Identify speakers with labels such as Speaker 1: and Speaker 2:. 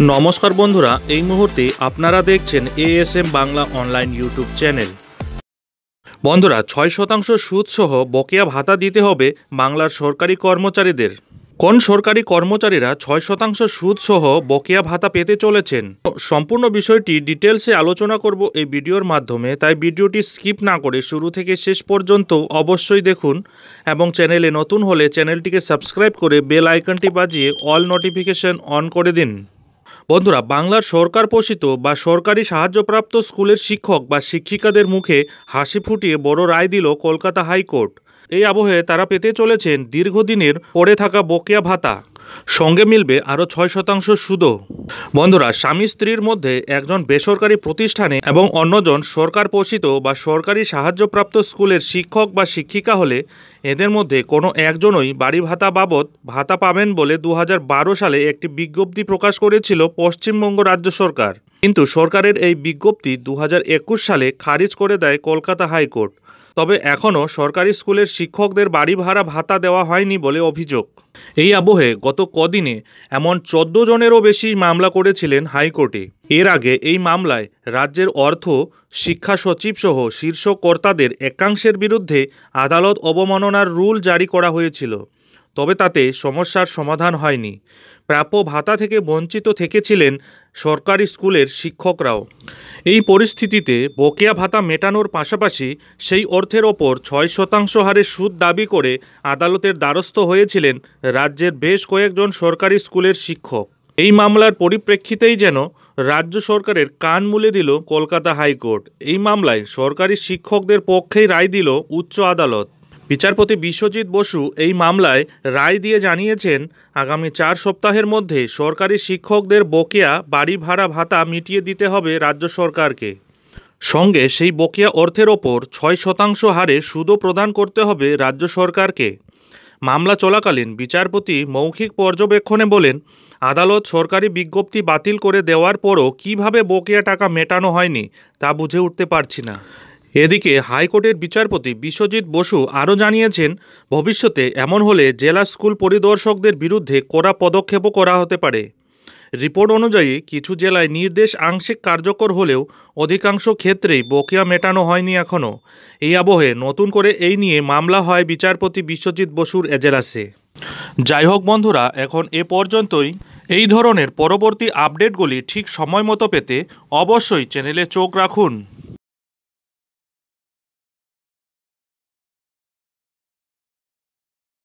Speaker 1: নমস্কার বন্ধুরা, এই মুহূর্তে আপনারা দেখছেন ASM Bangla online YouTube channel. বন্ধুরা, ৬% সুদ সহ বকেয়া ভাতা দিতে হবে বাংলার সরকারি কর্মচারীদের। কোন সরকারি কর্মচারীরা ৬% সুদ সহ বকেয়া ভাতা পেতে চলেছেন, সম্পূর্ণ বিষয়টি ডিটেলসে আলোচনা করব এই ভিডিওর মাধ্যমে। তাই ভিডিওটি স্কিপ না করে শুরু থেকে শেষ পর্যন্ত অবশ্যই দেখুন এবং চ্যানেলে নতুন হলে চ্যানেলটিকে সাবস্ক্রাইব করে বেল আইকনটি বাজিয়ে অল নোটিফিকেশন অন করে দিন। বন্ধুরা, বাংলার সরকার পোষিত বা সরকারি সাহায্যপ্রাপ্ত স্কুলের শিক্ষক বা শিক্ষিকাদের মুখে হাসি ফুটিয়ে বড় রায় দিল কলকাতা হাইকোর্ট। এই আবহে তারা পেতে চলেছেন দীর্ঘদিনের পড়ে থাকা বকেয়া ভাতা, সঙ্গে মিলবে আরও ৬% সুদও। বন্ধুরা, স্বামী স্ত্রীর মধ্যে একজন বেসরকারি প্রতিষ্ঠানে এবং অন্যজন সরকার পোষিত বা সরকারি সাহায্যপ্রাপ্ত স্কুলের শিক্ষক বা শিক্ষিকা হলে এদের মধ্যে কোনো একজনই বাড়ি ভাতা বাবদ ভাতা পাবেন বলে ২০১২ সালে একটি বিজ্ঞপ্তি প্রকাশ করেছিল পশ্চিমবঙ্গ রাজ্য সরকার। কিন্তু সরকারের এই বিজ্ঞপ্তি ২০২১ সালে খারিজ করে দেয় কলকাতা হাইকোর্ট। তবে এখনও সরকারি স্কুলের শিক্ষকদের বাড়ি ভাড়া ভাতা দেওয়া হয়নি বলে অভিযোগ। এই আবহে গত কদিনে এমন ১৪ জনেরও বেশি মামলা করেছিলেন হাইকোর্টে। এর আগে এই মামলায় রাজ্যের অর্থ, শিক্ষা সচিব সহ শীর্ষ কর্তাদের একাংশের বিরুদ্ধে আদালত অবমাননার রুল জারি করা হয়েছিল। তবে তাতে সমস্যার সমাধান হয়নি। প্রাপ্য ভাতা থেকে বঞ্চিত থেকেছিলেন সরকারি স্কুলের শিক্ষকরাও। এই পরিস্থিতিতে বকেয়া ভাতা মেটানোর পাশাপাশি সেই অর্থের ওপর ৬% হারে সুদ দাবি করে আদালতের দ্বারস্থ হয়েছিলেন রাজ্যের বেশ কয়েকজন সরকারি স্কুলের শিক্ষক। এই মামলার পরিপ্রেক্ষিতেই যেন রাজ্য সরকারের কান মুলে দিল কলকাতা হাইকোর্ট। এই মামলায় সরকারি শিক্ষকদের পক্ষেই রায় দিল উচ্চ আদালত। বিচারপতি বিশ্বজিৎ বসু এই মামলায় রায় দিয়ে জানিয়েছেন, আগামী ৪ সপ্তাহের মধ্যে সরকারি শিক্ষকদের বকেয়া বাড়ি ভাড়া ভাতা মিটিয়ে দিতে হবে রাজ্য সরকারকে। সঙ্গে সেই বকেয়া অর্থের ওপর ৬% হারে সুদও প্রদান করতে হবে রাজ্য সরকারকে। মামলা চলাকালীন বিচারপতি মৌখিক পর্যবেক্ষণে বলেন, আদালত সরকারি বিজ্ঞপ্তি বাতিল করে দেওয়ার পরও কিভাবে বকেয়া টাকা মেটানো হয়নি তা বুঝে উঠতে পারছি না। এদিকে হাইকোর্টের বিচারপতি বিশ্বজিৎ বসু আরও জানিয়েছেন, ভবিষ্যতে এমন হলে জেলা স্কুল পরিদর্শকদের বিরুদ্ধে কড়া পদক্ষেপও করা হতে পারে। রিপোর্ট অনুযায়ী কিছু জেলায় নির্দেশ আংশিক কার্যকর হলেও অধিকাংশ ক্ষেত্রেই বকেয়া মেটানো হয়নি এখনও। এই আবহে নতুন করে এই নিয়ে মামলা হয় বিচারপতি বিশ্বজিৎ বসুর এজলাসে। যাই হোক বন্ধুরা, এখন এ পর্যন্তই। এই ধরনের পরবর্তী আপডেটগুলি ঠিক সময় মতো পেতে অবশ্যই চ্যানেলে চোখ রাখুন।